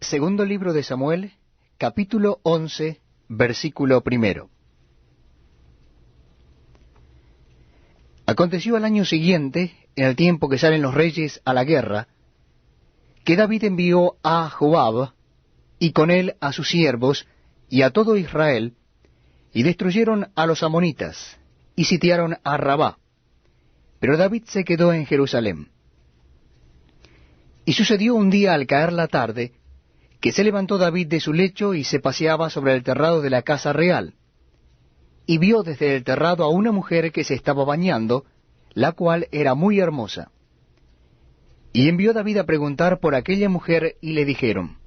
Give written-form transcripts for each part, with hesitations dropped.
Segundo libro de Samuel, capítulo 11, versículo 1. Aconteció al año siguiente, en el tiempo que salen los reyes a la guerra, que David envió a Joab, y con él a sus siervos, y a todo Israel, y destruyeron a los amonitas, y sitiaron a Rabá. Pero David se quedó en Jerusalén. Y sucedió un día al caer la tarde, que se levantó David de su lecho y se paseaba sobre el terrado de la casa real, y vio desde el terrado a una mujer que se estaba bañando, la cual era muy hermosa. Y envió David a preguntar por aquella mujer, y le dijeron: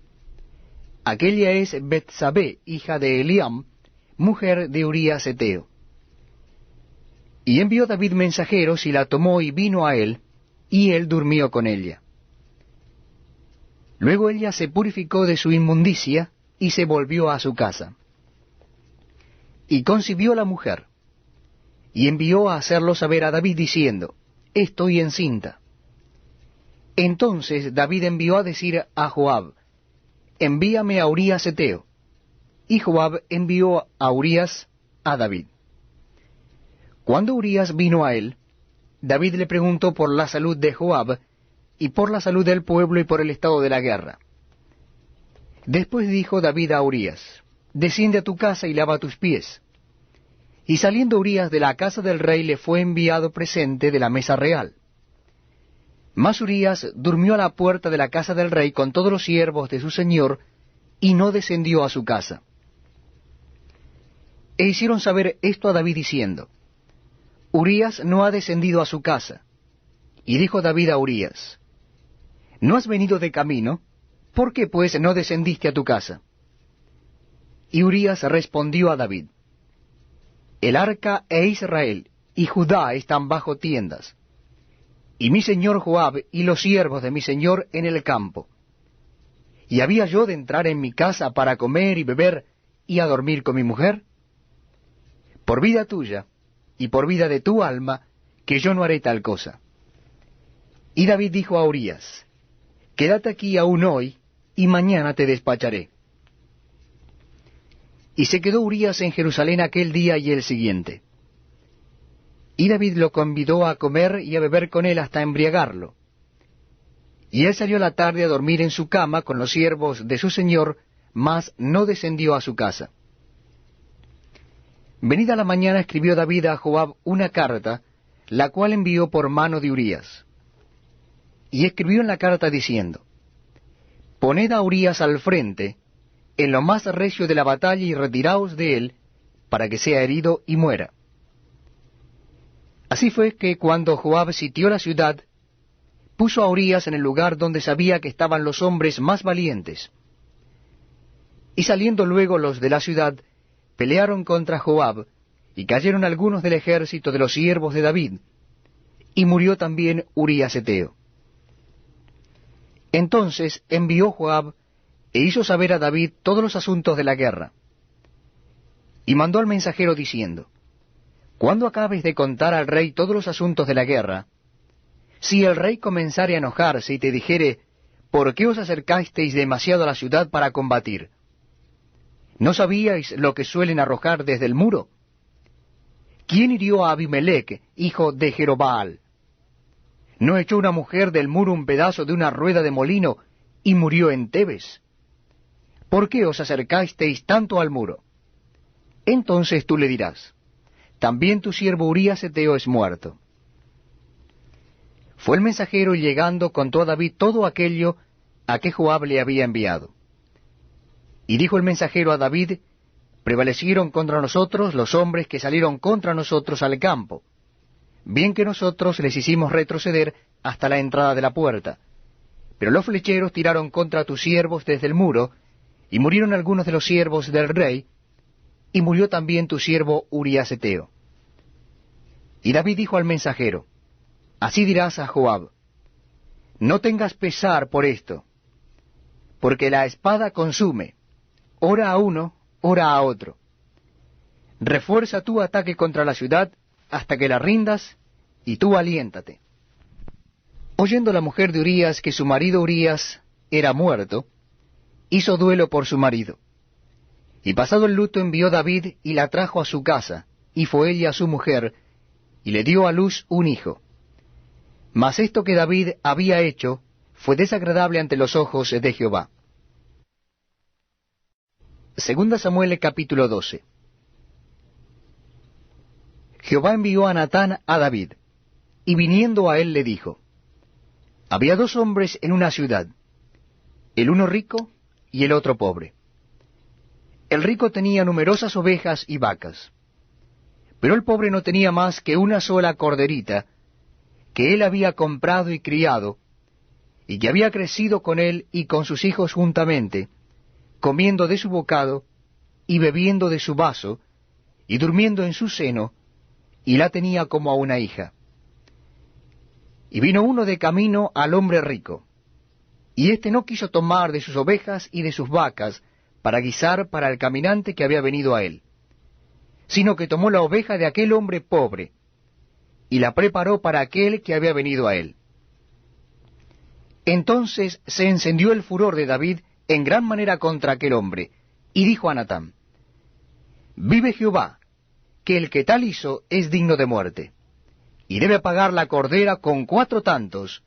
aquella es Betsabé, hija de Eliam, mujer de Urías Heteo. Y envió David mensajeros, y la tomó y vino a él, y él durmió con ella. Luego ella se purificó de su inmundicia, y se volvió a su casa. Y concibió la mujer, y envió a hacerlo saber a David, diciendo: estoy encinta. Entonces David envió a decir a Joab: envíame a Urías Heteo. Y Joab envió a Urías a David. Cuando Urías vino a él, David le preguntó por la salud de Joab, y por la salud del pueblo, y por el estado de la guerra. Después dijo David a Urías: desciende a tu casa y lava tus pies. Y saliendo Urías de la casa del rey, le fue enviado presente de la mesa real. Mas Urías durmió a la puerta de la casa del rey con todos los siervos de su señor, y no descendió a su casa. E hicieron saber esto a David, diciendo: Urías no ha descendido a su casa. Y dijo David a Urías: ¿no has venido de camino? ¿Por qué pues no descendiste a tu casa? Y Urías respondió a David: el arca e Israel y Judá están bajo tiendas, y mi señor Joab y los siervos de mi señor en el campo. ¿Y había yo de entrar en mi casa para comer y beber y a dormir con mi mujer? Por vida tuya y por vida de tu alma, que yo no haré tal cosa. Y David dijo a Urías: quédate aquí aún hoy, y mañana te despacharé. Y se quedó Urías en Jerusalén aquel día y el siguiente. Y David lo convidó a comer y a beber con él hasta embriagarlo. Y él salió a la tarde a dormir en su cama con los siervos de su señor, mas no descendió a su casa. Venida la mañana escribió David a Joab una carta, la cual envió por mano de Urías. Y escribió en la carta diciendo: poned a Urías al frente, en lo más recio de la batalla, y retiraos de él, para que sea herido y muera. Así fue que cuando Joab sitió la ciudad, puso a Urías en el lugar donde sabía que estaban los hombres más valientes. Y saliendo luego los de la ciudad, pelearon contra Joab, y cayeron algunos del ejército de los siervos de David, y murió también Urías Heteo. Entonces envió Joab, e hizo saber a David todos los asuntos de la guerra. Y mandó al mensajero diciendo: cuando acabes de contar al rey todos los asuntos de la guerra, si el rey comenzare a enojarse y te dijere: ¿por qué os acercasteis demasiado a la ciudad para combatir? ¿No sabíais lo que suelen arrojar desde el muro? ¿Quién hirió a Abimelech, hijo de Jerobaal? ¿No echó una mujer del muro un pedazo de una rueda de molino y murió en Tebes? ¿Por qué os acercasteis tanto al muro? Entonces tú le dirás: también tu siervo Urías Heteo es muerto. Fue el mensajero, y llegando contó a David todo aquello a que Joab le había enviado. Y dijo el mensajero a David: prevalecieron contra nosotros los hombres que salieron contra nosotros al campo, bien que nosotros les hicimos retroceder hasta la entrada de la puerta. Pero los flecheros tiraron contra tus siervos desde el muro, y murieron algunos de los siervos del rey, y murió también tu siervo Urías Heteo. Y David dijo al mensajero: así dirás a Joab: no tengas pesar por esto, porque la espada consume, ora a uno, ora a otro. Refuerza tu ataque contra la ciudad hasta que la rindas, y tú aliéntate. Oyendo la mujer de Urías que su marido Urías era muerto, hizo duelo por su marido. Y pasado el luto envió David y la trajo a su casa, y fue ella su mujer, y le dio a luz un hijo. Mas esto que David había hecho fue desagradable ante los ojos de Jehová. Segunda Samuel capítulo 12. Jehová envió a Natán a David, y viniendo a él le dijo: Había dos hombres en una ciudad, el uno rico y el otro pobre. El rico tenía numerosas ovejas y vacas, pero el pobre no tenía más que una sola corderita, que él había comprado y criado, y que había crecido con él y con sus hijos juntamente, comiendo de su bocado, y bebiendo de su vaso, y durmiendo en su seno, y la tenía como a una hija. Y vino uno de camino al hombre rico, y éste no quiso tomar de sus ovejas y de sus vacas para guisar para el caminante que había venido a él, sino que tomó la oveja de aquel hombre pobre, y la preparó para aquel que había venido a él. Entonces se encendió el furor de David en gran manera contra aquel hombre, y dijo a Natán: Vive Jehová, que el que tal hizo es digno de muerte, y debe pagar la cordera con 4 tantos,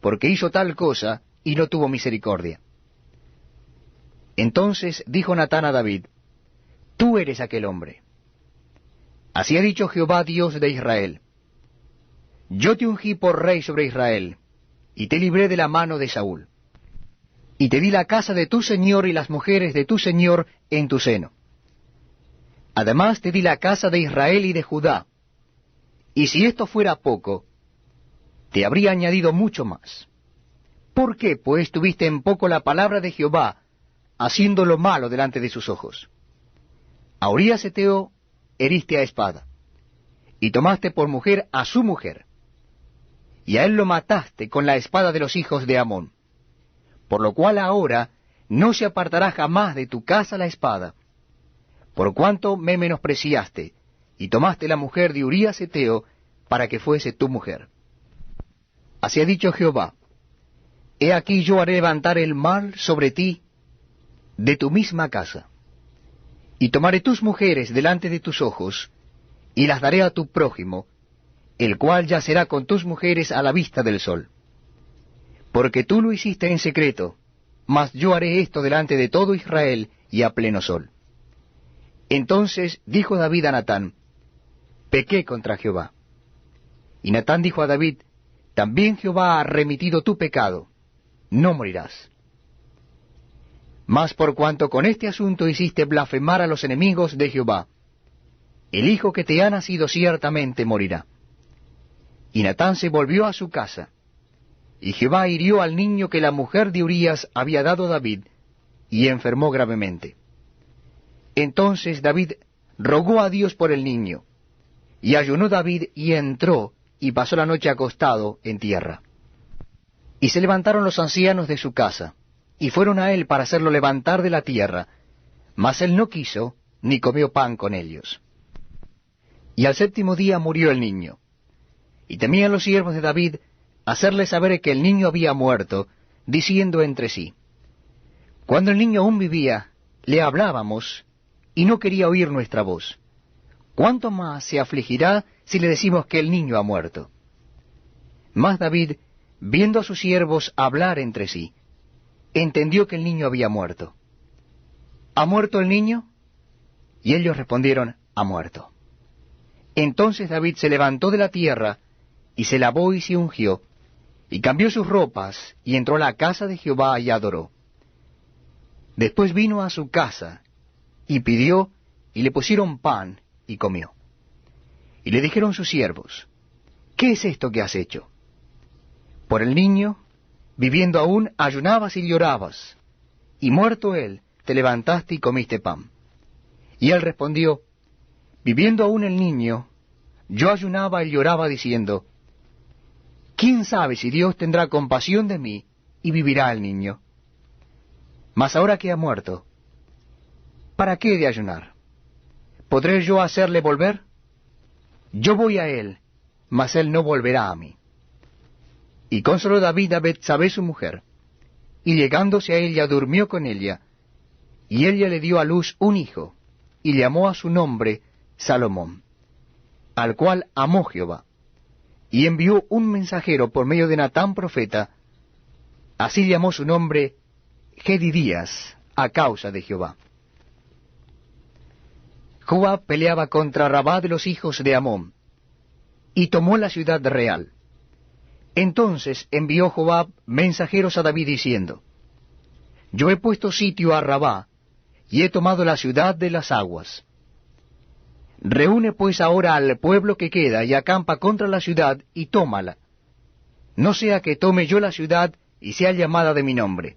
porque hizo tal cosa y no tuvo misericordia. Entonces dijo Natán a David: Tú eres aquel hombre. Así ha dicho Jehová Dios de Israel: Yo te ungí por rey sobre Israel, y te libré de la mano de Saúl, y te di la casa de tu señor y las mujeres de tu señor en tu seno. Además te di la casa de Israel y de Judá, y si esto fuera poco, te habría añadido mucho más. ¿Por qué, pues, tuviste en poco la palabra de Jehová, haciendo lo malo delante de sus ojos? A Urías Heteo heriste a espada, y tomaste por mujer a su mujer, y a él lo mataste con la espada de los hijos de Amón. Por lo cual ahora no se apartará jamás de tu casa la espada, por cuanto me menospreciaste, y tomaste la mujer de Urías Heteo para que fuese tu mujer. Así ha dicho Jehová: He aquí yo haré levantar el mal sobre ti de tu misma casa, y tomaré tus mujeres delante de tus ojos, y las daré a tu prójimo, el cual yacerá con tus mujeres a la vista del sol. Porque tú lo hiciste en secreto, mas yo haré esto delante de todo Israel y a pleno sol. Entonces dijo David a Natán: Pequé contra Jehová. Y Natán dijo a David: También Jehová ha remitido tu pecado, no morirás. Mas por cuanto con este asunto hiciste blasfemar a los enemigos de Jehová, el hijo que te ha nacido ciertamente morirá. Y Natán se volvió a su casa, y Jehová hirió al niño que la mujer de Urías había dado a David, y enfermó gravemente. Entonces David rogó a Dios por el niño, y ayunó David, y entró, y pasó la noche acostado en tierra. Y se levantaron los ancianos de su casa, y fueron a él para hacerlo levantar de la tierra, mas él no quiso, ni comió pan con ellos. Y al 7º día murió el niño. Y temían los siervos de David hacerle saber que el niño había muerto, diciendo entre sí: Cuando el niño aún vivía, le hablábamos, y no quería oír nuestra voz. ¿Cuánto más se afligirá si le decimos que el niño ha muerto? Mas David, viendo a sus siervos hablar entre sí, entendió que el niño había muerto. ¿Ha muerto el niño? Y ellos respondieron: ha muerto. Entonces David se levantó de la tierra, y se lavó y se ungió, y cambió sus ropas, y entró a la casa de Jehová y adoró. Después vino a su casa, y pidió, y le pusieron pan, y comió. Y le dijeron sus siervos: ¿Qué es esto que has hecho? Por el niño, viviendo aún, ayunabas y llorabas, y muerto él, te levantaste y comiste pan. Y él respondió: Viviendo aún el niño, yo ayunaba y lloraba diciendo: ¿Quién sabe si Dios tendrá compasión de mí y vivirá el niño? Mas ahora que ha muerto, ¿para qué he de ayunar? ¿Podré yo hacerle volver? Yo voy a él, mas él no volverá a mí. Y consoló David a Betsabé su mujer, y llegándose a ella durmió con ella, y ella le dio a luz un hijo, y llamó a su nombre Salomón, al cual amó Jehová, y envió un mensajero por medio de Natán profeta, así llamó su nombre Jedidías, a causa de Jehová. Joab peleaba contra Rabá de los hijos de Amón, y tomó la ciudad real. Entonces envió Joab mensajeros a David diciendo, yo he puesto sitio a Rabá, y he tomado la ciudad de las aguas. Reúne pues ahora al pueblo que queda, y acampa contra la ciudad, y tómala. No sea que tome yo la ciudad, y sea llamada de mi nombre.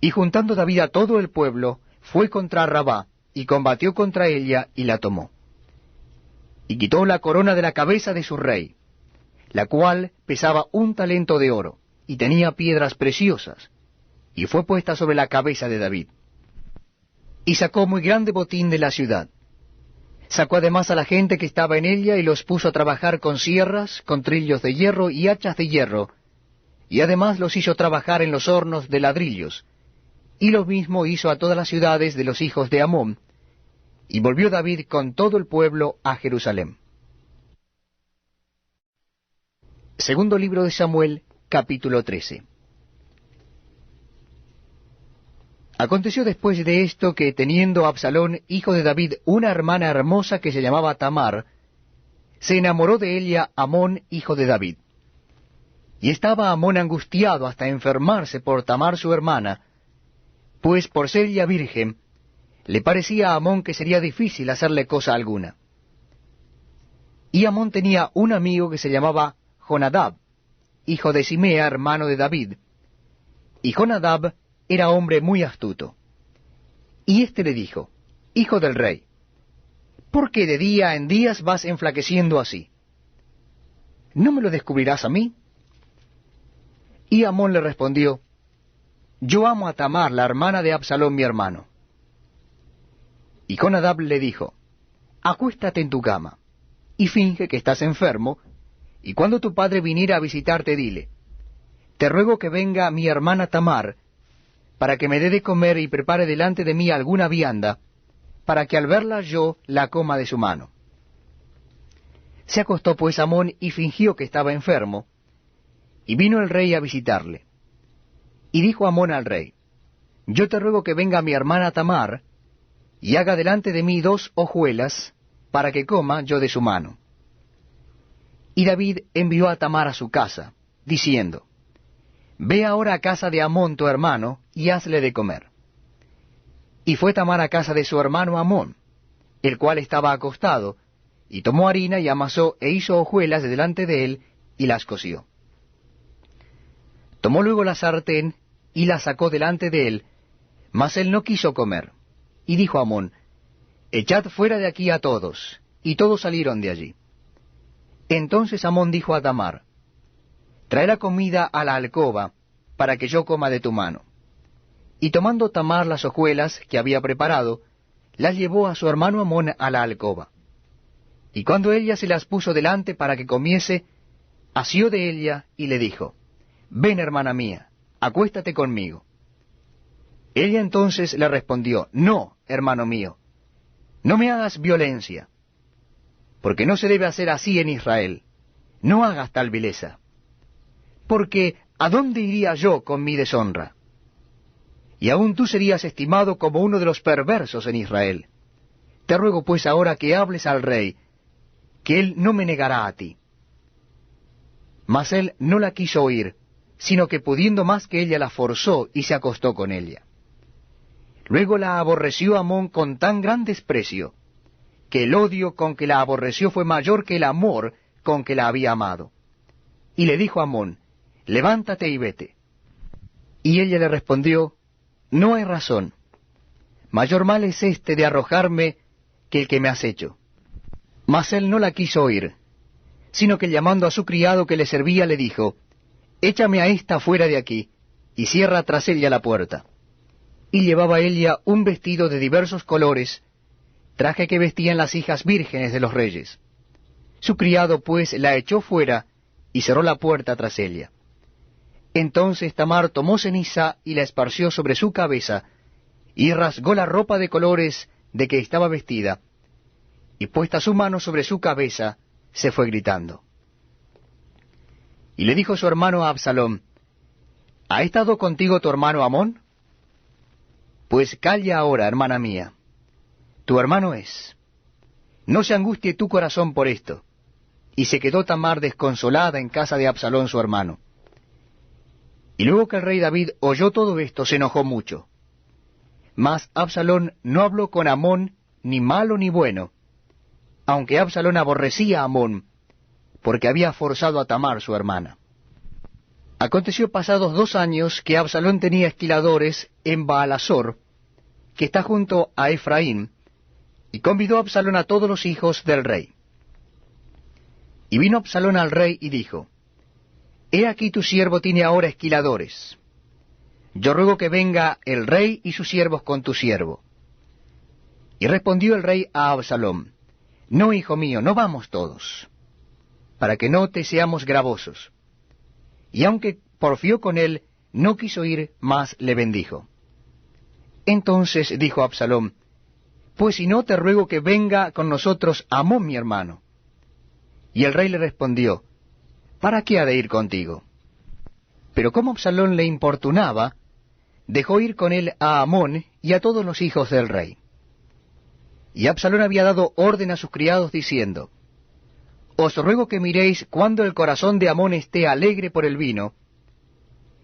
Y juntando David a todo el pueblo, fue contra Rabá, y combatió contra ella, y la tomó. Y quitó la corona de la cabeza de su rey, la cual pesaba 1 talento de oro, y tenía piedras preciosas, y fue puesta sobre la cabeza de David. Y sacó muy grande botín de la ciudad. Sacó además a la gente que estaba en ella, y los puso a trabajar con sierras, con trillos de hierro y hachas de hierro, y además los hizo trabajar en los hornos de ladrillos, y lo mismo hizo a todas las ciudades de los hijos de Amón, y volvió David con todo el pueblo a Jerusalén. Segundo libro de Samuel, capítulo 13. Aconteció después de esto que, teniendo Absalón, hijo de David, una hermana hermosa que se llamaba Tamar, se enamoró de ella Amón, hijo de David. Y estaba Amón angustiado hasta enfermarse por Tamar su hermana, pues por ser ella virgen, le parecía a Amón que sería difícil hacerle cosa alguna. Y Amón tenía un amigo que se llamaba Jonadab, hijo de Simea, hermano de David, y Jonadab era hombre muy astuto. Y éste le dijo, hijo del rey, ¿por qué de día en días vas enflaqueciendo así? ¿No me lo descubrirás a mí? Y Amón le respondió, yo amo a Tamar, la hermana de Absalón mi hermano. Y Jonadab le dijo, acuéstate en tu cama, y finge que estás enfermo, y cuando tu padre viniera a visitarte, dile, te ruego que venga mi hermana Tamar, para que me dé de comer y prepare delante de mí alguna vianda, para que al verla yo la coma de su mano. Se acostó pues Amón y fingió que estaba enfermo, y vino el rey a visitarle. Y dijo Amón al rey, yo te ruego que venga mi hermana Tamar, y haga delante de mí 2 hojuelas, para que coma yo de su mano. Y David envió a Tamar a su casa, diciendo, ve ahora a casa de Amón tu hermano, y hazle de comer. Y fue Tamar a casa de su hermano Amón, el cual estaba acostado, y tomó harina y amasó e hizo hojuelas delante de él, y las coció. Tomó luego la sartén, y la sacó delante de él, mas él no quiso comer. Y dijo Amón, echad fuera de aquí a todos, y todos salieron de allí. Entonces Amón dijo a Tamar, trae la comida a la alcoba, para que yo coma de tu mano. Y tomando Tamar las hojuelas que había preparado, las llevó a su hermano Amón a la alcoba. Y cuando ella se las puso delante para que comiese, asió de ella y le dijo, ven, hermana mía, acuéstate conmigo. Ella entonces le respondió, no, hermano mío, no me hagas violencia, porque no se debe hacer así en Israel, no hagas tal vileza. Porque ¿a dónde iría yo con mi deshonra? Y aún tú serías estimado como uno de los perversos en Israel. Te ruego pues ahora que hables al rey, que él no me negará a ti. Mas él no la quiso oír, sino que pudiendo más que ella la forzó y se acostó con ella. Luego la aborreció Amón con tan gran desprecio, que el odio con que la aborreció fue mayor que el amor con que la había amado. Y le dijo a Amón, levántate y vete. Y ella le respondió, no hay razón. Mayor mal es este de arrojarme que el que me has hecho. Mas él no la quiso oír, sino que llamando a su criado que le servía le dijo, échame a esta fuera de aquí, y cierra tras ella la puerta. Y llevaba ella un vestido de diversos colores, traje que vestían las hijas vírgenes de los reyes. Su criado pues la echó fuera, y cerró la puerta tras ella. Entonces Tamar tomó ceniza y la esparció sobre su cabeza, y rasgó la ropa de colores de que estaba vestida, y puesta su mano sobre su cabeza, se fue gritando. Y le dijo su hermano a Absalom: ¿Ha estado contigo tu hermano Amón? Pues calla ahora, hermana mía, tu hermano es. No se angustie tu corazón por esto. Y se quedó Tamar desconsolada en casa de Absalón su hermano. Y luego que el rey David oyó todo esto, se enojó mucho. Mas Absalón no habló con Amón ni malo ni bueno, aunque Absalón aborrecía a Amón, porque había forzado a Tamar su hermana. Aconteció pasados 2 años que Absalón tenía esquiladores en Baalasor, que está junto a Efraín, y convidó a Absalón a todos los hijos del rey. Y vino Absalón al rey y dijo: He aquí tu siervo tiene ahora esquiladores. Yo ruego que venga el rey y sus siervos con tu siervo. Y respondió el rey a Absalom: No, hijo mío, no vamos todos, para que no te seamos gravosos. Y aunque porfió con él, no quiso ir, mas le bendijo. Entonces dijo Absalom: Pues si no, te ruego que venga con nosotros Amón mi hermano. Y el rey le respondió: ¿Para qué ha de ir contigo? Pero como Absalón le importunaba, dejó ir con él a Amón y a todos los hijos del rey. Y Absalón había dado orden a sus criados diciendo: Os ruego que miréis cuando el corazón de Amón esté alegre por el vino,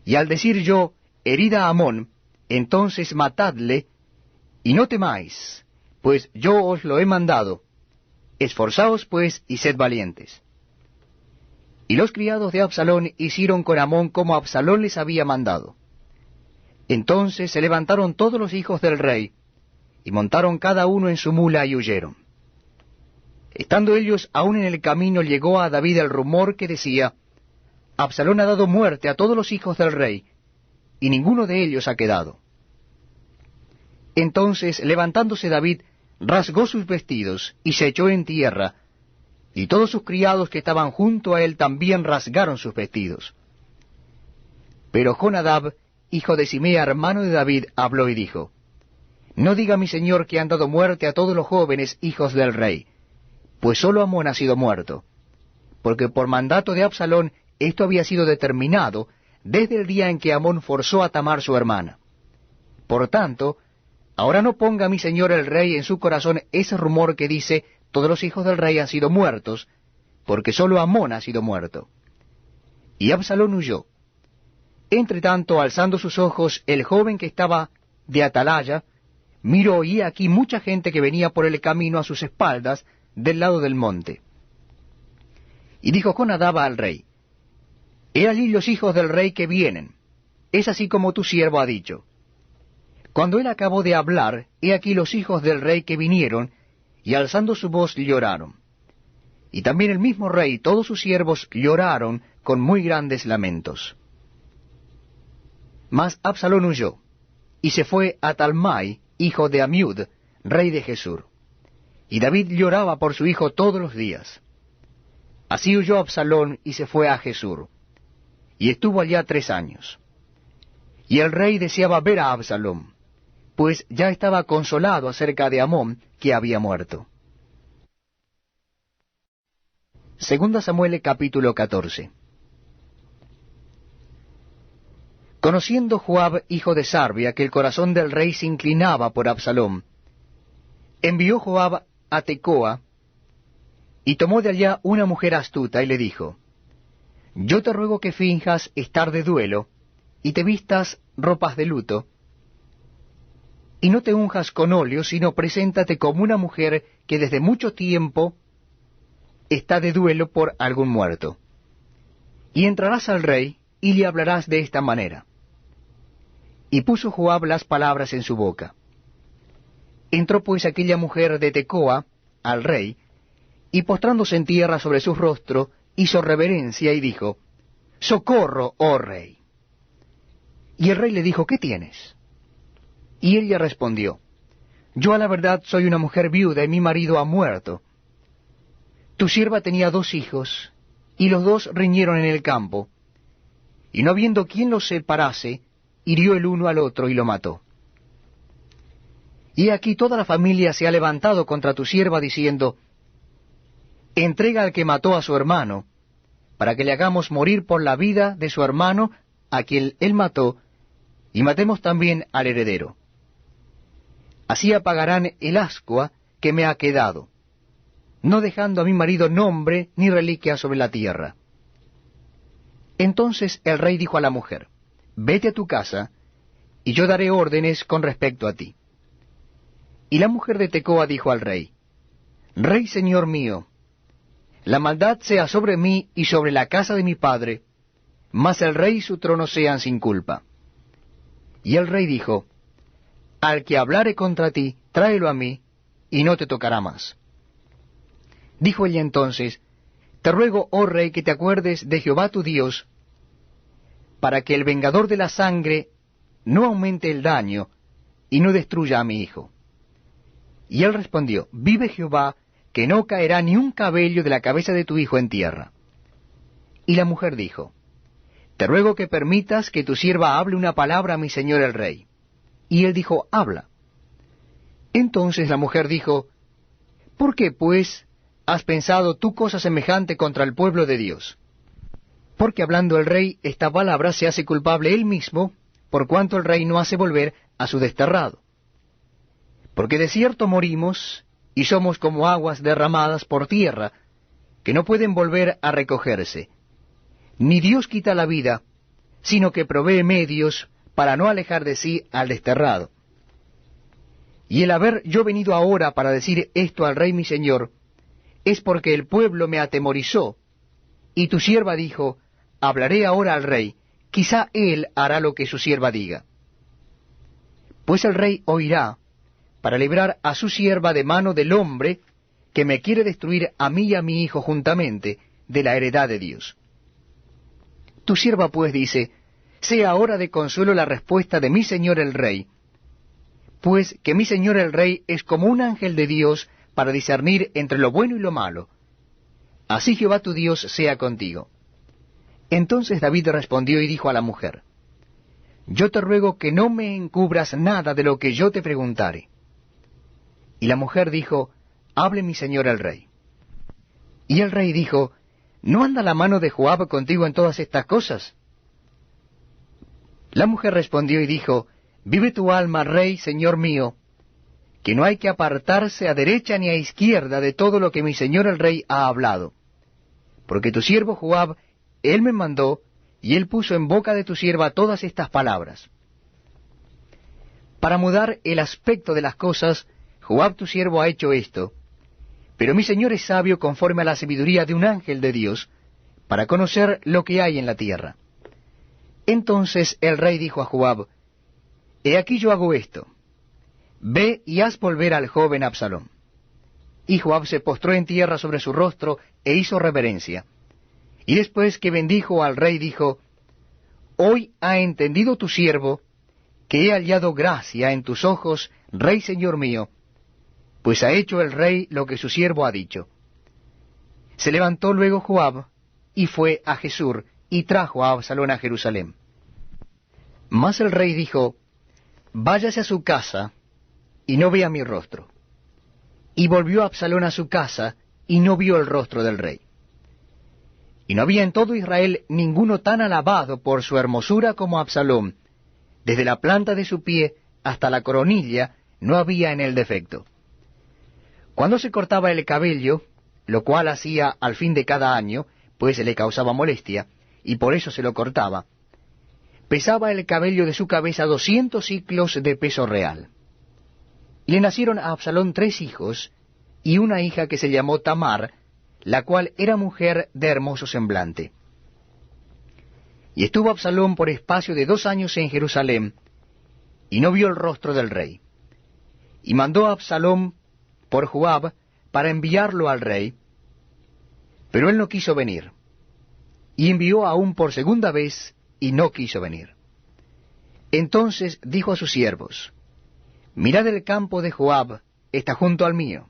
y al decir yo: herida a Amón, entonces matadle, y no temáis, pues yo os lo he mandado. Esforzaos pues y sed valientes. Y los criados de Absalón hicieron con Amón como Absalón les había mandado. Entonces se levantaron todos los hijos del rey, y montaron cada uno en su mula y huyeron. Estando ellos aún en el camino, llegó a David el rumor que decía: Absalón ha dado muerte a todos los hijos del rey, y ninguno de ellos ha quedado. Entonces, levantándose David, rasgó sus vestidos, y se echó en tierra, y todos sus criados que estaban junto a él también rasgaron sus vestidos. Pero Jonadab, hijo de Simea, hermano de David, habló y dijo: No diga mi señor que han dado muerte a todos los jóvenes hijos del rey, pues sólo Amón ha sido muerto, porque por mandato de Absalón esto había sido determinado desde el día en que Amón forzó a Tamar su hermana. Por tanto, ahora no ponga mi señor el rey en su corazón ese rumor que dice: todos los hijos del rey han sido muertos, porque sólo Amón ha sido muerto. Y Absalón huyó. Entre tanto, alzando sus ojos, el joven que estaba de atalaya, miró, y aquí mucha gente que venía por el camino a sus espaldas, del lado del monte. Y dijo Jonadab al rey: He allí los hijos del rey que vienen, es así como tu siervo ha dicho. Cuando él acabó de hablar, he aquí los hijos del rey que vinieron, y alzando su voz lloraron. Y también el mismo rey y todos sus siervos lloraron con muy grandes lamentos. Mas Absalón huyó, y se fue a Talmai, hijo de Amiud, rey de Gesur. Y David lloraba por su hijo todos los días. Así huyó Absalón y se fue a Gesur, y estuvo allá 3 años. Y el rey deseaba ver a Absalón, pues ya estaba consolado acerca de Amón, que había muerto. Segunda Samuel capítulo 14. Conociendo Joab, hijo de Sarbia, que el corazón del rey se inclinaba por Absalón, envió Joab a Tecoa, y tomó de allá una mujer astuta, y le dijo: Yo te ruego que finjas estar de duelo, y te vistas ropas de luto, y no te unjas con óleo, sino preséntate como una mujer que desde mucho tiempo está de duelo por algún muerto. Y entrarás al rey, y le hablarás de esta manera. Y puso Joab las palabras en su boca. Entró pues aquella mujer de Tecoa al rey, y postrándose en tierra sobre su rostro, hizo reverencia y dijo: Socorro, oh rey. Y el rey le dijo: ¿Qué tienes? Y ella respondió: Yo a la verdad soy una mujer viuda, y mi marido ha muerto. Tu sierva tenía 2 hijos, y los 2 riñeron en el campo, y no habiendo quien los separase, hirió el uno al otro y lo mató. Y aquí toda la familia se ha levantado contra tu sierva, diciendo, entrega al que mató a su hermano, para que le hagamos morir por la vida de su hermano, a quien él mató, y matemos también al heredero. Así apagarán el ascua que me ha quedado, no dejando a mi marido nombre ni reliquia sobre la tierra. Entonces el rey dijo a la mujer, vete a tu casa, y yo daré órdenes con respecto a ti. Y la mujer de Tecoa dijo al rey, Rey señor mío, la maldad sea sobre mí y sobre la casa de mi padre, mas el rey y su trono sean sin culpa. Y el rey dijo, al que hablare contra ti, tráelo a mí, y no te tocará más. Dijo ella entonces, te ruego, oh rey, que te acuerdes de Jehová tu Dios, para que el vengador de la sangre no aumente el daño, y no destruya a mi hijo. Y él respondió, vive Jehová, que no caerá ni un cabello de la cabeza de tu hijo en tierra. Y la mujer dijo, te ruego que permitas que tu sierva hable una palabra a mi señor el rey. Y él dijo, habla. Entonces la mujer dijo, ¿por qué, pues, has pensado tú cosa semejante contra el pueblo de Dios? Porque hablando el rey esta palabra se hace culpable él mismo, por cuanto el rey no hace volver a su desterrado. Porque de cierto morimos, y somos como aguas derramadas por tierra, que no pueden volver a recogerse. Ni Dios quita la vida, sino que provee medios para no alejar de sí al desterrado. Y el haber yo venido ahora para decir esto al rey mi señor, es porque el pueblo me atemorizó, y tu sierva dijo, hablaré ahora al rey, quizá él hará lo que su sierva diga. Pues el rey oirá, para librar a su sierva de mano del hombre que me quiere destruir a mí y a mi hijo juntamente de la heredad de Dios. Tu sierva pues dice, sea ahora de consuelo la respuesta de mi señor el rey, pues que mi señor el rey es como un ángel de Dios para discernir entre lo bueno y lo malo. Así Jehová tu Dios sea contigo. Entonces David respondió y dijo a la mujer, yo te ruego que no me encubras nada de lo que yo te preguntare. Y la mujer dijo, hable mi señor el rey. Y el rey dijo, ¿no anda la mano de Joab contigo en todas estas cosas? La mujer respondió y dijo, vive tu alma, rey, señor mío, que no hay que apartarse a derecha ni a izquierda de todo lo que mi señor el rey ha hablado. Porque tu siervo Joab, él me mandó, y él puso en boca de tu sierva todas estas palabras. Para mudar el aspecto de las cosas, Joab tu siervo ha hecho esto, pero mi señor es sabio conforme a la sabiduría de un ángel de Dios, para conocer lo que hay en la tierra. Entonces el rey dijo a Joab, he aquí yo hago esto, ve y haz volver al joven Absalom. Y Joab se postró en tierra sobre su rostro e hizo reverencia. Y después que bendijo al rey dijo, hoy ha entendido tu siervo que he hallado gracia en tus ojos, rey señor mío, pues ha hecho el rey lo que su siervo ha dicho. Se levantó luego Joab, y fue a Jesur, y trajo a Absalón a Jerusalén. Mas el rey dijo, váyase a su casa, y no vea mi rostro. Y volvió Absalón a su casa, y no vio el rostro del rey. Y no había en todo Israel ninguno tan alabado por su hermosura como Absalón. Desde la planta de su pie hasta la coronilla no había en él defecto. Cuando se cortaba el cabello, lo cual hacía al fin de cada año, pues le causaba molestia, y por eso se lo cortaba, pesaba el cabello de su cabeza 200 siclos de peso real. Y le nacieron a Absalón 3 hijos, y una hija que se llamó Tamar, la cual era mujer de hermoso semblante. Y estuvo Absalón por espacio de 2 años en Jerusalén, y no vio el rostro del rey. Y mandó a Absalón por Joab para enviarlo al rey, pero él no quiso venir. Y envió aún por segunda vez, y no quiso venir. Entonces dijo a sus siervos, mirad el campo de Joab, está junto al mío,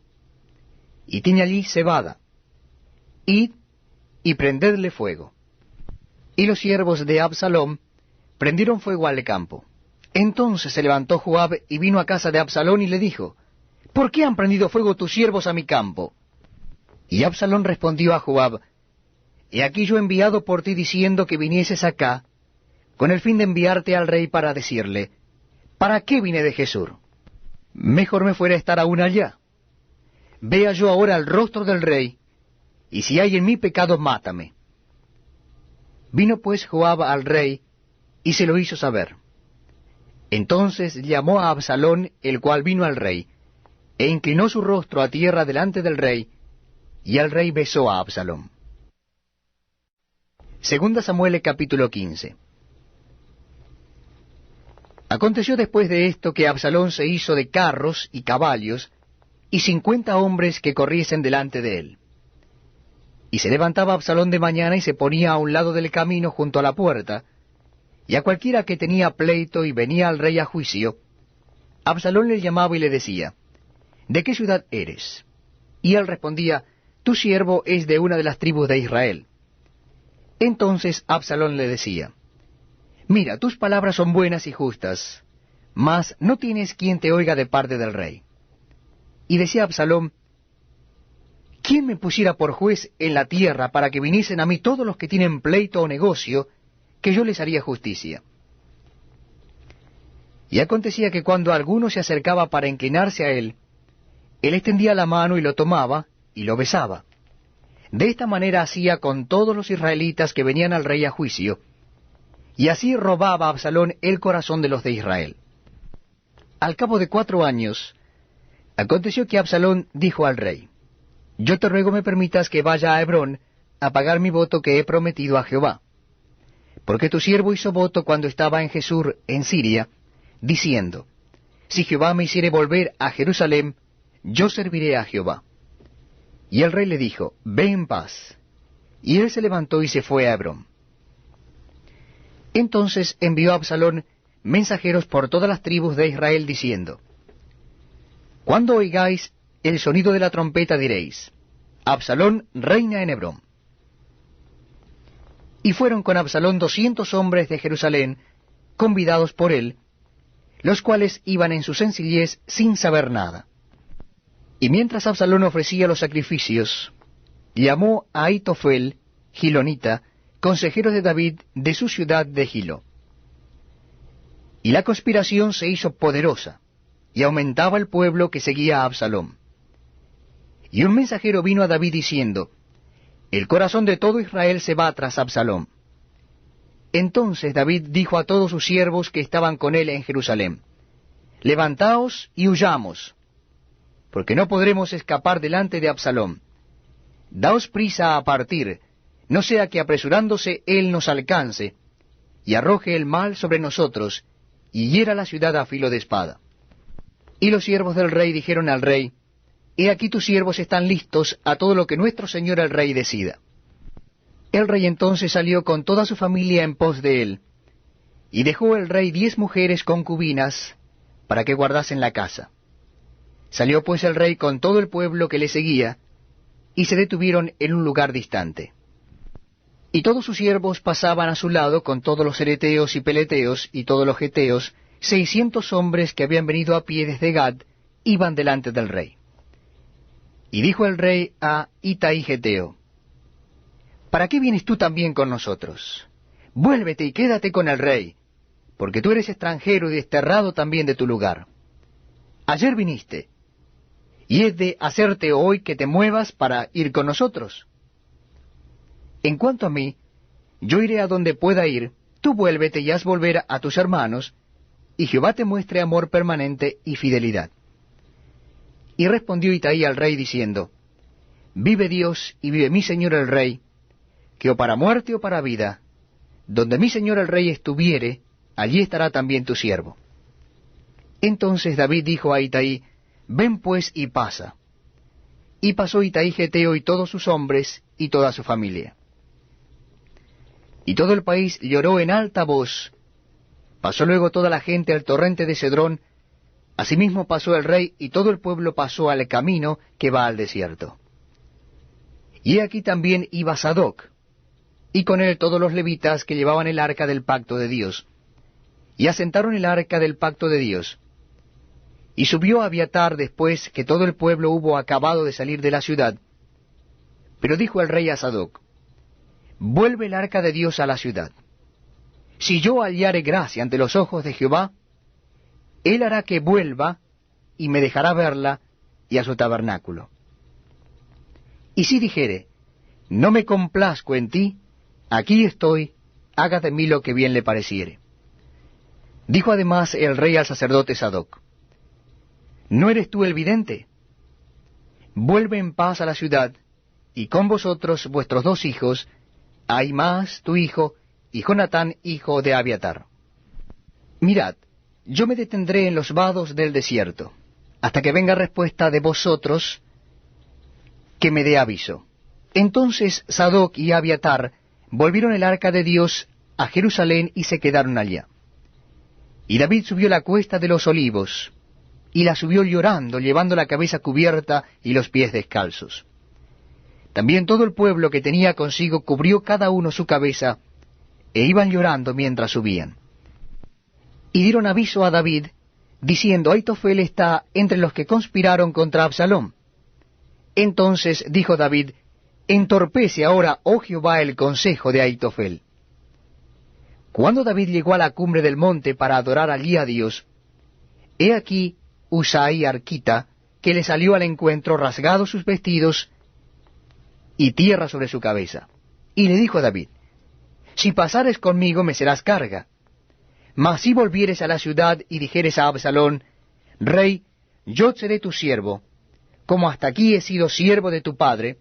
y tiene allí cebada, id y prendedle fuego. Y los siervos de Absalom prendieron fuego al campo. Entonces se levantó Joab y vino a casa de Absalón y le dijo, ¿por qué han prendido fuego tus siervos a mi campo? Y Absalón respondió a Joab, he aquí yo he enviado por ti diciendo que vinieses acá, con el fin de enviarte al rey para decirle, ¿para qué vine de Gesur? Mejor me fuera estar aún allá. Vea yo ahora el rostro del rey, y si hay en mí pecado, mátame. Vino pues Joab al rey, y se lo hizo saber. Entonces llamó a Absalón, el cual vino al rey, e inclinó su rostro a tierra delante del rey, y el rey besó a Absalón. Segunda Samuel capítulo 15. Aconteció después de esto que Absalón se hizo de carros y caballos, y 50 hombres que corriesen delante de él. Y se levantaba Absalón de mañana y se ponía a un lado del camino junto a la puerta, y a cualquiera que tenía pleito y venía al rey a juicio, Absalón le llamaba y le decía, ¿de qué ciudad eres? Y él respondía, tu siervo es de una de las tribus de Israel. Entonces Absalón le decía, mira, tus palabras son buenas y justas, mas no tienes quien te oiga de parte del rey. Y decía Absalón, ¿quién me pusiera por juez en la tierra para que viniesen a mí todos los que tienen pleito o negocio, que yo les haría justicia? Y acontecía que cuando alguno se acercaba para inclinarse a él extendía la mano y lo tomaba y lo besaba. De esta manera hacía con todos los israelitas que venían al rey a juicio, y así robaba a Absalón el corazón de los de Israel. Al cabo de 4 años, aconteció que Absalón dijo al rey, yo te ruego me permitas que vaya a Hebrón a pagar mi voto que he prometido a Jehová. Porque tu siervo hizo voto cuando estaba en Gesur, en Siria, diciendo, si Jehová me hiciere volver a Jerusalén, yo serviré a Jehová. Y el rey le dijo, ve en paz. Y él se levantó y se fue a Hebrón. Entonces envió Absalón mensajeros por todas las tribus de Israel, diciendo, cuando oigáis el sonido de la trompeta diréis, Absalón reina en Hebrón. Y fueron con Absalón 200 hombres de Jerusalén, convidados por él, los cuales iban en su sencillez sin saber nada. Y mientras Absalón ofrecía los sacrificios, llamó a Ahitofel, Gilonita, consejero de David de su ciudad de Gilo. Y la conspiración se hizo poderosa, y aumentaba el pueblo que seguía a Absalón. Y un mensajero vino a David diciendo, el corazón de todo Israel se va tras Absalón. Entonces David dijo a todos sus siervos que estaban con él en Jerusalén, levantaos y huyamos, porque no podremos escapar delante de Absalón. Daos prisa a partir, no sea que apresurándose él nos alcance, y arroje el mal sobre nosotros, y hiera la ciudad a filo de espada. Y los siervos del rey dijeron al rey, he aquí tus siervos están listos a todo lo que nuestro señor el rey decida. El rey entonces salió con toda su familia en pos de él, y dejó el rey 10 mujeres concubinas para que guardasen la casa. Salió pues el rey con todo el pueblo que le seguía, y se detuvieron en un lugar distante. Y todos sus siervos pasaban a su lado con todos los ereteos y peleteos y todos los geteos, 600 hombres que habían venido a pie desde Gad, iban delante del rey. Y dijo el rey a Itai Geteo, ¿para qué vienes tú también con nosotros? Vuélvete y quédate con el rey, porque tú eres extranjero y desterrado también de tu lugar. Ayer viniste, y es de hacerte hoy que te muevas para ir con nosotros. En cuanto a mí, yo iré a donde pueda ir, tú vuélvete y haz volver a tus hermanos, y Jehová te muestre amor permanente y fidelidad. Y respondió Itai al rey diciendo, vive Dios y vive mi señor el rey, que o para muerte o para vida, donde mi señor el rey estuviere, allí estará también tu siervo. Entonces David dijo a Itai, ven pues y pasa. Y pasó Itai Geteo y todos sus hombres y toda su familia. Y todo el país lloró en alta voz. Pasó luego toda la gente al torrente de Cedrón, asimismo pasó el rey y todo el pueblo pasó al camino que va al desierto. Y aquí también iba Sadoc. y con él todos los levitas que llevaban el arca del pacto de Dios. Y asentaron el arca del pacto de Dios. Y subió Abiatar después que todo el pueblo hubo acabado de salir de la ciudad. Pero dijo el rey a Sadoc: vuelve el arca de Dios a la ciudad. Si yo hallare gracia ante los ojos de Jehová, él hará que vuelva y me dejará verla y a su tabernáculo. Y si dijere: no me complazco en ti, aquí estoy, haga de mí lo que bien le pareciere. Dijo además el rey al sacerdote Sadoc: ¿no eres tú el vidente? Vuelve en paz a la ciudad, y con vosotros vuestros 2 hijos, Ahimaas tu hijo, y Jonatán hijo de Abiatar. Mirad, yo me detendré en los vados del desierto, hasta que venga respuesta de vosotros, que me dé aviso. Entonces Sadoc y Abiatar volvieron el arca de Dios a Jerusalén y se quedaron allá. Y David subió la cuesta de los olivos, y la subió llorando, llevando la cabeza cubierta y los pies descalzos. También todo el pueblo que tenía consigo cubrió cada uno su cabeza, e iban llorando mientras subían. Y dieron aviso a David, diciendo: Ahitofel está entre los que conspiraron contra Absalom. Entonces dijo David: entorpece ahora, oh Jehová, el consejo de Ahitofel. Cuando David llegó a la cumbre del monte para adorar allí a Dios, he aquí Husai arquita, que le salió al encuentro rasgado sus vestidos y tierra sobre su cabeza. Y le dijo a David: si pasares conmigo me serás carga. Mas si volvieres a la ciudad y dijeres a Absalón: Rey, yo seré tu siervo, como hasta aquí he sido siervo de tu padre,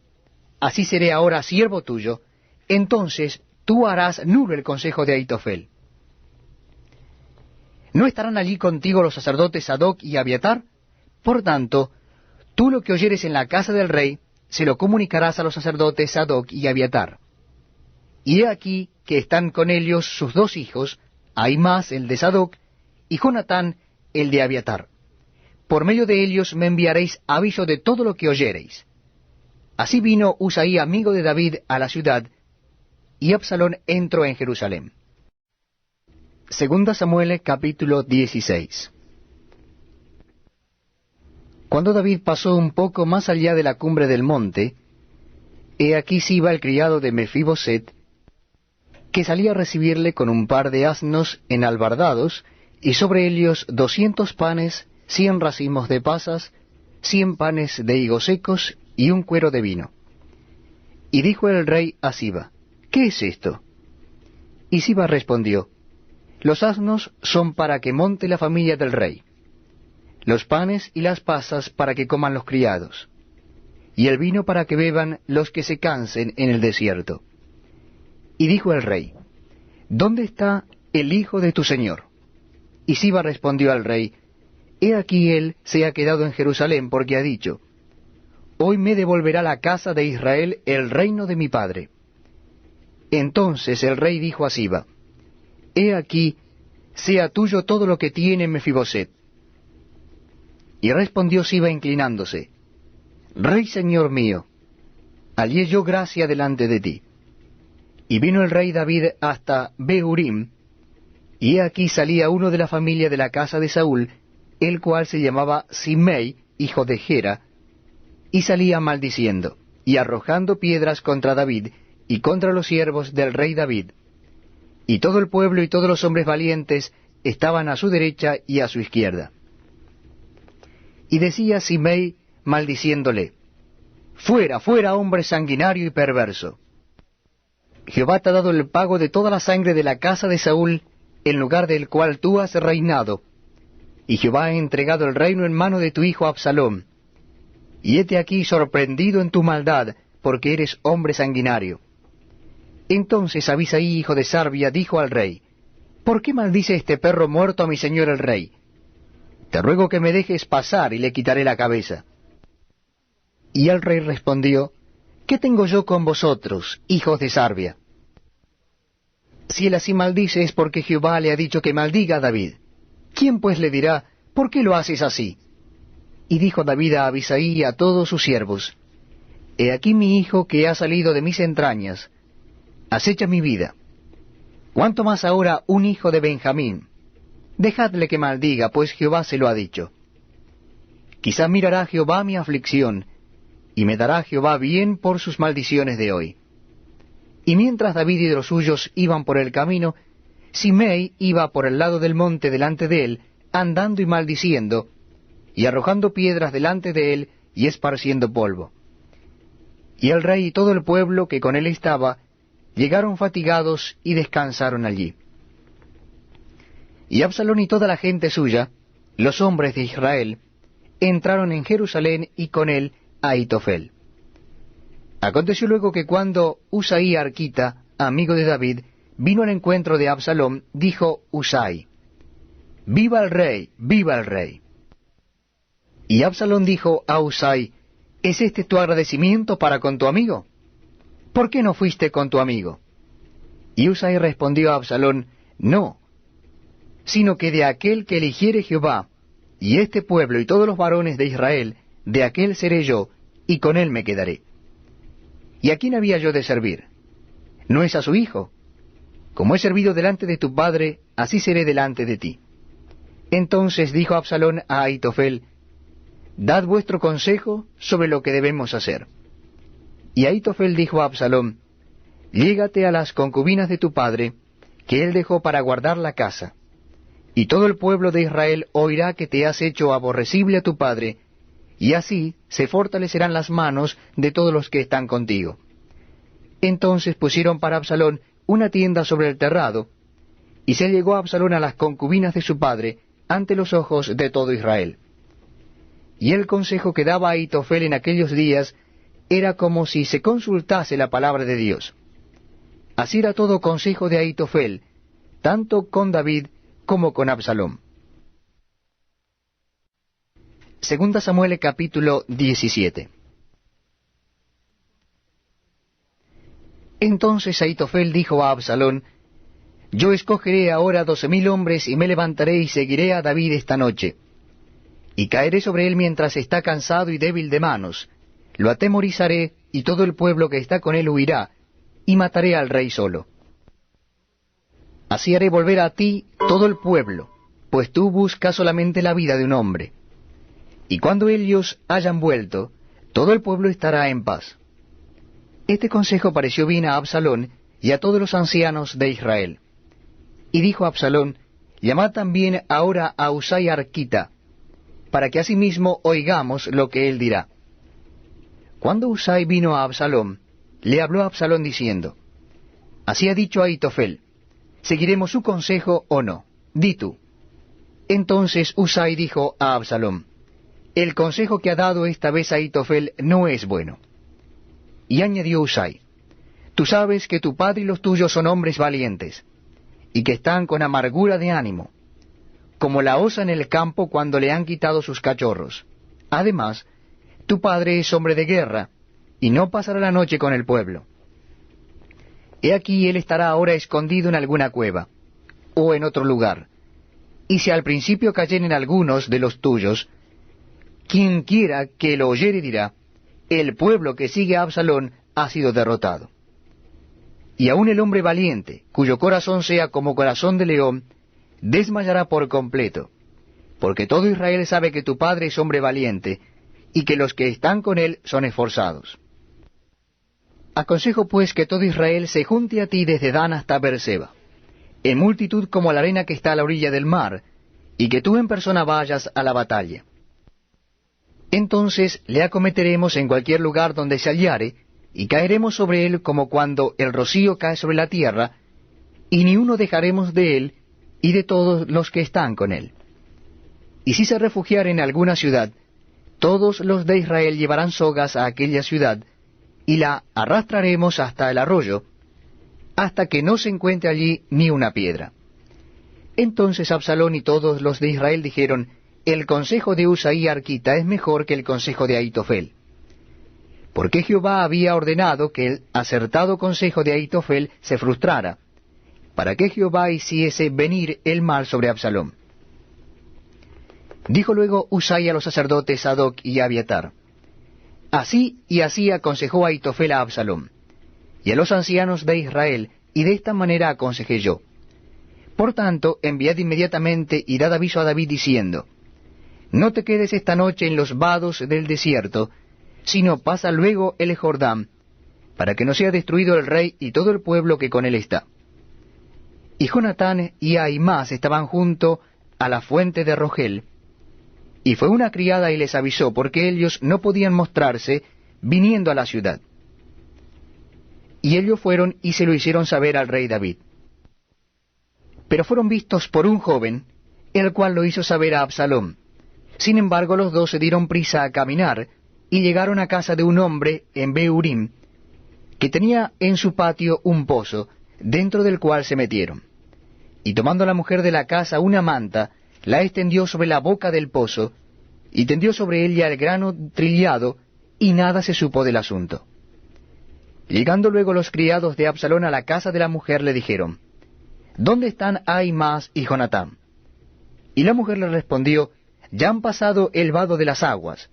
así seré ahora siervo tuyo, entonces tú harás nulo el consejo de Ahitofel. ¿No estarán allí contigo los sacerdotes Sadoc y Abiatar? Por tanto, tú lo que oyeres en la casa del rey, se lo comunicarás a los sacerdotes Sadoc y Abiatar. Y he aquí que están con ellos sus 2 hijos, Ahimaas el de Sadoc, y Jonatán el de Abiatar. Por medio de ellos me enviaréis aviso de todo lo que oyereis. Así vino Husai, amigo de David, a la ciudad, y Absalón entró en Jerusalén. Segunda Samuel capítulo 16. Cuando David pasó un poco más allá de la cumbre del monte, he aquí Siba el criado de Mefiboset, que salía a recibirle con un par de asnos enalbardados, y sobre ellos 200 panes, 100 racimos de pasas, 100 panes de higos secos, y un cuero de vino. Y dijo el rey a Siba: ¿qué es esto? Y Siba respondió: los asnos son para que monte la familia del rey, los panes y las pasas para que coman los criados, y el vino para que beban los que se cansen en el desierto. Y dijo el rey: ¿dónde está el hijo de tu señor? Y Siba respondió al rey: he aquí él se ha quedado en Jerusalén, porque ha dicho: hoy me devolverá la casa de Israel el reino de mi padre. Entonces el rey dijo a Siba: he aquí, sea tuyo todo lo que tiene Mefiboset. Y respondió Siba inclinándose: Rey señor mío, hallé yo gracia delante de ti. Y vino el rey David hasta Behurim, y he aquí salía uno de la familia de la casa de Saúl, el cual se llamaba Simei, hijo de Gera, y salía maldiciendo, y arrojando piedras contra David, y contra los siervos del rey David. Y todo el pueblo y todos los hombres valientes estaban a su derecha y a su izquierda. Y decía Simei, maldiciéndole: fuera, fuera, hombre sanguinario y perverso. Jehová te ha dado el pago de toda la sangre de la casa de Saúl, en lugar del cual tú has reinado, y Jehová ha entregado el reino en mano de tu hijo Absalom. Y hete aquí sorprendido en tu maldad, porque eres hombre sanguinario. Entonces Abisaí, hijo de Sarbia, dijo al rey: ¿por qué maldice este perro muerto a mi señor el rey? Te ruego que me dejes pasar y le quitaré la cabeza. Y el rey respondió: ¿qué tengo yo con vosotros, hijos de Sarbia? Si él así maldice es porque Jehová le ha dicho que maldiga a David. ¿Quién pues le dirá: ¿por qué lo haces así? Y dijo David a Abisaí y a todos sus siervos: he aquí mi hijo que ha salido de mis entrañas, acecha mi vida. ¿Cuánto más ahora un hijo de Benjamín? Dejadle que maldiga, pues Jehová se lo ha dicho. Quizá mirará Jehová mi aflicción, y me dará Jehová bien por sus maldiciones de hoy. Y mientras David y los suyos iban por el camino, Simei iba por el lado del monte delante de él, andando y maldiciendo, y arrojando piedras delante de él, y esparciendo polvo. Y el rey y todo el pueblo que con él estaba, llegaron fatigados y descansaron allí. Y Absalón y toda la gente suya, los hombres de Israel, entraron en Jerusalén y con él Ahitofel. Aconteció luego que cuando Usaí Arquita, amigo de David, vino al encuentro de Absalón, dijo Usai: «¡Viva el rey! ¡Viva el rey!». Y Absalón dijo a Usai: «¿Es este tu agradecimiento para con tu amigo? ¿Por qué no fuiste con tu amigo?». Y Usai respondió a Absalón: «No, sino que de aquel que eligiere Jehová, y este pueblo y todos los varones de Israel, de aquel seré yo, y con él me quedaré. ¿Y a quién había yo de servir? ¿No es a su hijo? Como he servido delante de tu padre, así seré delante de ti». Entonces dijo Absalón a Ahitofel: «Dad vuestro consejo sobre lo que debemos hacer». Y Ahitofel dijo a Absalón: «Llégate a las concubinas de tu padre, que él dejó para guardar la casa, y todo el pueblo de Israel oirá que te has hecho aborrecible a tu padre, y así se fortalecerán las manos de todos los que están contigo». Entonces pusieron para Absalón una tienda sobre el terrado, y se llegó Absalón a las concubinas de su padre ante los ojos de todo Israel. Y el consejo que daba Ahitofel en aquellos días era como si se consultase la palabra de Dios. Así era todo consejo de Ahitofel, tanto con David como con Absalón. Segunda Samuel capítulo 17. Entonces Ahitofel dijo a Absalón: «Yo escogeré ahora 12,000 hombres, y me levantaré y seguiré a David esta noche. Y caeré sobre él mientras está cansado y débil de manos, lo atemorizaré, y todo el pueblo que está con él huirá, y mataré al rey solo. Así haré volver a ti todo el pueblo, pues tú buscas solamente la vida de un hombre. Y cuando ellos hayan vuelto, todo el pueblo estará en paz». Este consejo pareció bien a Absalón y a todos los ancianos de Israel. Y dijo Absalón: «Llamad también ahora a Usai Arquita, para que asimismo oigamos lo que él dirá». Cuando Usai vino a Absalón, le habló a Absalón diciendo: «Así ha dicho Ahitofel, ¿seguiremos su consejo o no? Di tú». Entonces Usai dijo a Absalón: «El consejo que ha dado esta vez Ahitofel no es bueno». Y añadió Usai: «Tú sabes que tu padre y los tuyos son hombres valientes, y que están con amargura de ánimo, como la osa en el campo cuando le han quitado sus cachorros. Además, tu padre es hombre de guerra, y no pasará la noche con el pueblo. He aquí él estará ahora escondido en alguna cueva, o en otro lugar, y si al principio cayeren algunos de los tuyos, quien quiera que lo oyere dirá: el pueblo que sigue a Absalón ha sido derrotado. Y aun el hombre valiente, cuyo corazón sea como corazón de león, desmayará por completo, porque todo Israel sabe que tu padre es hombre valiente, y que los que están con él son esforzados. Aconsejo pues que todo Israel se junte a ti desde Dan hasta Beerseba, en multitud como la arena que está a la orilla del mar, y que tú en persona vayas a la batalla. Entonces le acometeremos en cualquier lugar donde se hallare, y caeremos sobre él como cuando el rocío cae sobre la tierra, y ni uno dejaremos de él y de todos los que están con él. Y si se refugiare en alguna ciudad, todos los de Israel llevarán sogas a aquella ciudad, y la arrastraremos hasta el arroyo, hasta que no se encuentre allí ni una piedra». Entonces Absalón y todos los de Israel dijeron: «El consejo de Usaí Arquita es mejor que el consejo de Ahitofel». Porque Jehová había ordenado que el acertado consejo de Ahitofel se frustrara, para que Jehová hiciese venir el mal sobre Absalón. Dijo luego Usai a los sacerdotes Sadoc y Abiatar: «Así y así aconsejó Ahitofel a Absalón. y a los ancianos de Israel, y de esta manera aconsejé yo. Por tanto, enviad inmediatamente y dad aviso a David diciendo, no te quedes esta noche en los vados del desierto, sino pasa luego el Jordán, para que no sea destruido el rey y todo el pueblo que con él está. Y Jonatán y Ahimaas estaban junto a la fuente de Rogel, y fue una criada y les avisó, porque ellos no podían mostrarse viniendo a la ciudad. Y ellos fueron y se lo hicieron saber al rey David. Pero fueron vistos por un joven, el cual lo hizo saber a Absalom. Sin embargo, los dos se dieron prisa a caminar, y llegaron a casa de un hombre en Beurim, que tenía en su patio un pozo, dentro del cual se metieron. Y tomando la mujer de la casa una manta, la extendió sobre la boca del pozo, y tendió sobre ella el grano trillado, y nada se supo del asunto. Llegando luego los criados de Absalón a la casa de la mujer, le dijeron, ¿dónde están Ahimaas y Jonatán? Y la mujer le respondió, ya han pasado el vado de las aguas.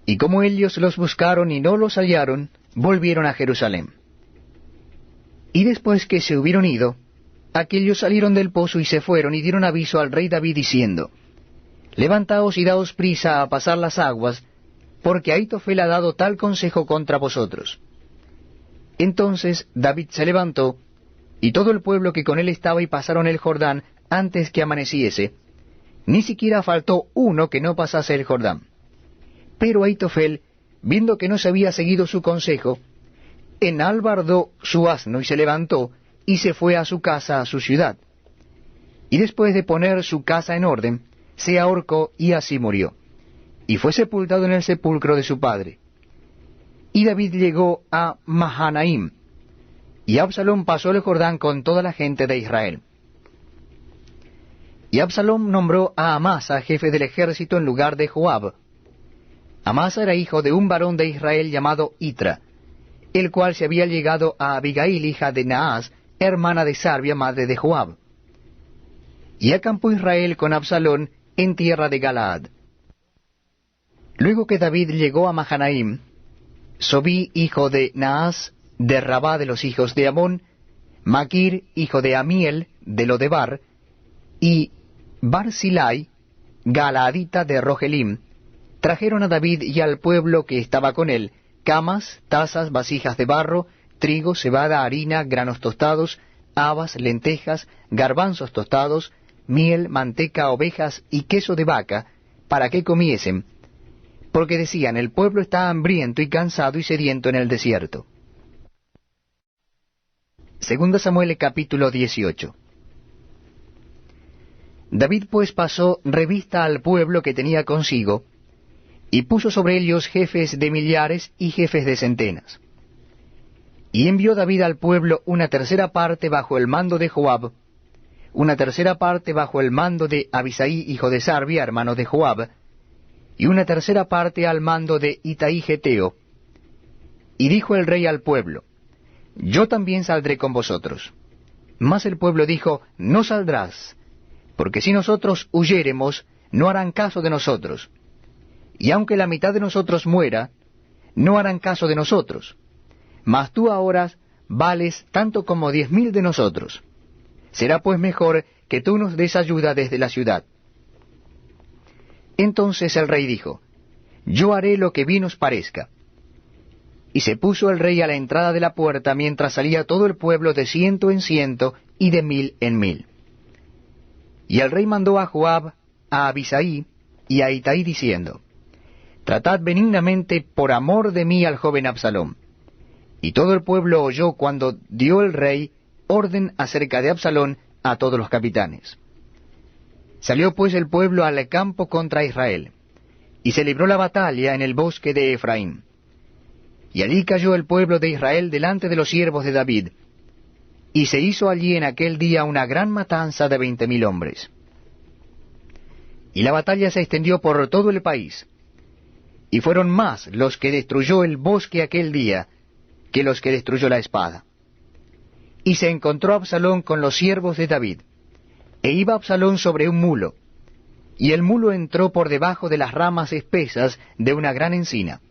Y como ellos los buscaron y no los hallaron, volvieron a Jerusalén. Y después que se hubieron ido, aquellos salieron del pozo y se fueron y dieron aviso al rey David diciendo, levantaos y daos prisa a pasar las aguas, porque Ahitofel ha dado tal consejo contra vosotros. Entonces David se levantó, y todo el pueblo que con él estaba, y pasaron el Jordán antes que amaneciese. Ni siquiera faltó uno que no pasase el Jordán. Pero Ahitofel, viendo que no se había seguido su consejo, enalbardó su asno y se levantó, y se fue a su casa, a su ciudad. Y después de poner su casa en orden, se ahorcó y así murió. Y fue sepultado en el sepulcro de su padre. Y David llegó a Mahanaim, y Absalom pasó el Jordán con toda la gente de Israel. Y Absalom nombró a Amasa jefe del ejército en lugar de Joab. Amasa era hijo de un varón de Israel llamado Itra, el cual se había llegado a Abigail, hija de Naas, hermana de Sarbia, madre de Joab. Y acampó Israel con Absalón en tierra de Galaad. Luego que David llegó a Mahanaim, Sobí, hijo de Naas, de Rabá de los hijos de Amón, Maquir, hijo de Amiel, de Lodebar, y Barzilai, Galaadita de Rogelim, trajeron a David y al pueblo que estaba con él camas, tazas, vasijas de barro, trigo, cebada, harina, granos tostados, habas, lentejas, garbanzos tostados, miel, manteca, ovejas y queso de vaca, para que comiesen, porque decían, el pueblo está hambriento y cansado y sediento en el desierto. Segunda Samuel capítulo 18. David pues pasó revista al pueblo que tenía consigo, y puso sobre ellos jefes de millares y jefes de centenas. Y envió David al pueblo una tercera parte bajo el mando de Joab, una tercera parte bajo el mando de Abisai, hijo de Sarbia, hermano de Joab, y una tercera parte al mando de Itaí Geteo. Y dijo el rey al pueblo, yo también saldré con vosotros. Mas el pueblo dijo, no saldrás, porque si nosotros huyéremos, no harán caso de nosotros. Y aunque la mitad de nosotros muera, no harán caso de nosotros. Mas tú ahora vales tanto como 10,000 de nosotros. Será pues mejor que tú nos des ayuda desde la ciudad. Entonces el rey dijo, yo haré lo que bien os parezca. Y se puso el rey a la entrada de la puerta mientras salía todo el pueblo de 100 en 100 y de 1000 en 1000. Y el rey mandó a Joab, a Abisai y a Itaí diciendo, tratad benignamente por amor de mí al joven Absalom. Y todo el pueblo oyó cuando dio el rey orden acerca de Absalón a todos los capitanes. Salió pues el pueblo al campo contra Israel, y se libró la batalla en el bosque de Efraín. Y allí cayó el pueblo de Israel delante de los siervos de David, y se hizo allí en aquel día una gran matanza de 20,000 hombres. Y la batalla se extendió por todo el país, y fueron más los que destruyó el bosque aquel día que los que destruyó la espada. Y se encontró Absalón con los siervos de David, e iba Absalón sobre un mulo, y el mulo entró por debajo de las ramas espesas de una gran encina,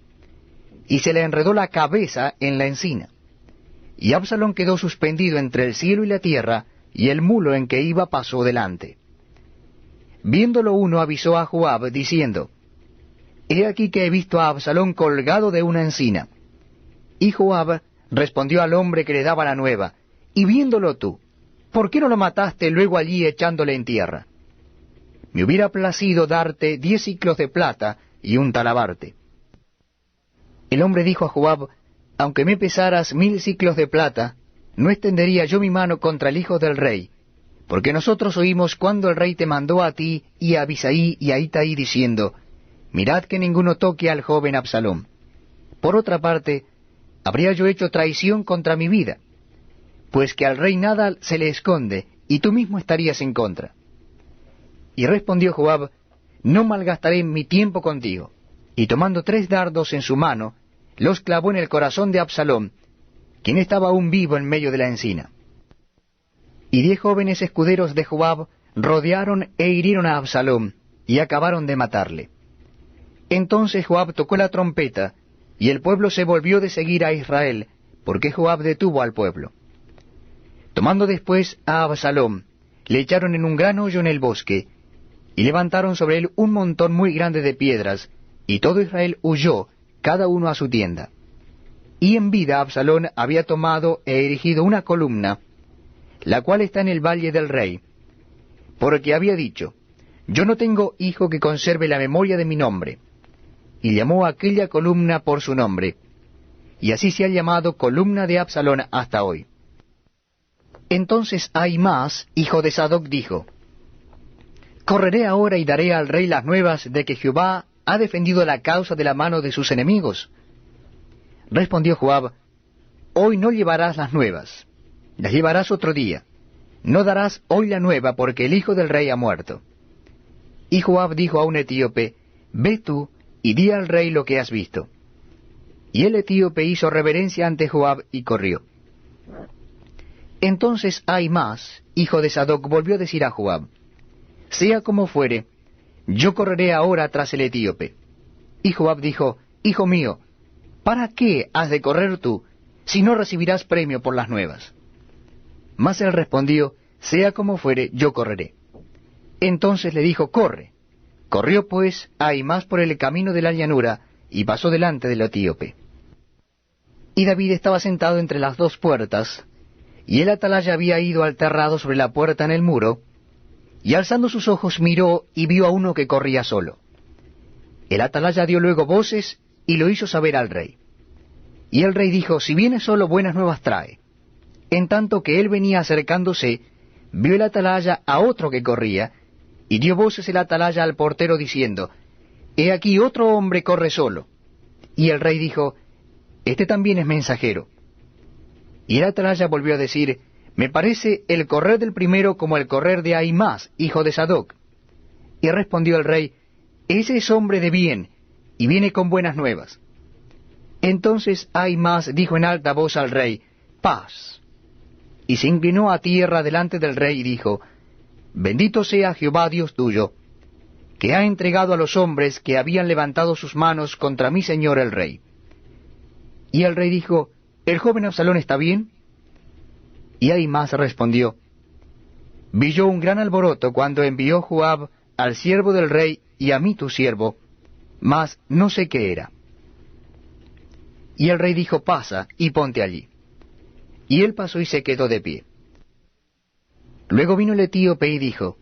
y se le enredó la cabeza en la encina, y Absalón quedó suspendido entre el cielo y la tierra, y el mulo en que iba pasó delante. Viéndolo uno avisó a Joab, diciendo, He aquí que he visto a Absalón colgado de una encina. Y Joab respondió al hombre que le daba la nueva, Y viéndolo tú, ¿por qué no lo mataste luego allí echándole en tierra? Me hubiera placido darte 10 siclos de plata y un talabarte. El hombre dijo a Joab, Aunque me pesaras 1000 siclos de plata, no extendería yo mi mano contra el hijo del rey, porque nosotros oímos cuando el rey te mandó a ti y a Abisaí y a Itaí diciendo, Mirad que ninguno toque al joven Absalón. Por otra parte, habría yo hecho traición contra mi vida, pues que al rey nada se le esconde, y tú mismo estarías en contra. Y respondió Joab, No malgastaré mi tiempo contigo. Y tomando 3 dardos en su mano, los clavó en el corazón de Absalón, quien estaba aún vivo en medio de la encina. Y 10 jóvenes escuderos de Joab rodearon e hirieron a Absalón, y acabaron de matarle. Entonces Joab tocó la trompeta, y el pueblo se volvió de seguir a Israel, porque Joab detuvo al pueblo. Tomando después a Absalón, le echaron en un gran hoyo en el bosque, y levantaron sobre él un montón muy grande de piedras, y todo Israel huyó, cada uno a su tienda. Y en vida Absalón había tomado e erigido una columna, la cual está en el valle del rey, porque había dicho, Yo no tengo hijo que conserve la memoria de mi nombre. Y llamó a aquella columna por su nombre, y así se ha llamado columna de Absalón hasta hoy. Entonces Ahimaas, hijo de Sadoc, dijo, ¿Correré ahora y daré al rey las nuevas de que Jehová ha defendido la causa de la mano de sus enemigos? Respondió Joab, Hoy no llevarás las nuevas, las llevarás otro día. No darás hoy la nueva, porque el hijo del rey ha muerto. Y Joab dijo a un etíope, Ve tú y di al rey lo que has visto. Y el etíope hizo reverencia ante Joab y corrió. Entonces Ahimaas, hijo de Sadoc, volvió a decir a Joab, Sea como fuere, yo correré ahora tras el etíope. Y Joab dijo, Hijo mío, ¿para qué has de correr tú, si no recibirás premio por las nuevas? Mas él respondió, Sea como fuere, yo correré. Entonces le dijo, Corre. Corrió pues Ahimaas por el camino de la llanura, y pasó delante del etíope. Y David estaba sentado entre las 2 puertas, y el atalaya había ido al terrado sobre la puerta en el muro, y alzando sus ojos miró y vio a uno que corría solo. El atalaya dio luego voces y lo hizo saber al rey. Y el rey dijo, Si viene solo, buenas nuevas trae. En tanto que él venía acercándose, vio el atalaya a otro que corría, y dio voces el atalaya al portero diciendo, He aquí otro hombre corre solo. Y el rey dijo, Este también es mensajero. Y el atalaya volvió a decir, Me parece el correr del primero como el correr de Ahimaas, hijo de Sadoc. Y respondió el rey, Ese es hombre de bien, y viene con buenas nuevas. Entonces Ahimaas dijo en alta voz al rey, Paz. Y se inclinó a tierra delante del rey y dijo, Bendito sea Jehová Dios tuyo, que ha entregado a los hombres que habían levantado sus manos contra mi señor el rey. Y el rey dijo, ¿El joven Absalón está bien? Y Ahimaas respondió, Vi yo un gran alboroto cuando envió Joab al siervo del rey y a mí tu siervo, mas no sé qué era. Y el rey dijo, Pasa y ponte allí. Y él pasó y se quedó de pie. Luego vino el etíope y dijo,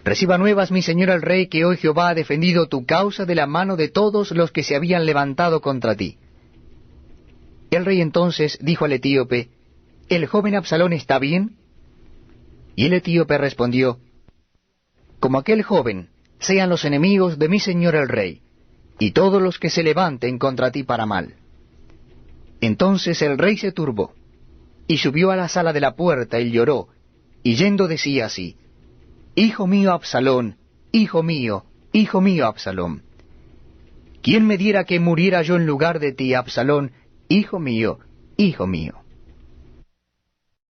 Reciba nuevas mi señor el rey, que hoy Jehová ha defendido tu causa de la mano de todos los que se habían levantado contra ti. El rey entonces dijo al etíope, ¿El joven Absalón está bien? Y el etíope respondió, Como aquel joven sean los enemigos de mi señor el rey, y todos los que se levanten contra ti para mal. Entonces el rey se turbó, y subió a la sala de la puerta y lloró, y yendo decía así, Hijo mío Absalón, hijo mío Absalón. ¿Quién me diera que muriera yo en lugar de ti, Absalón, hijo mío, hijo mío?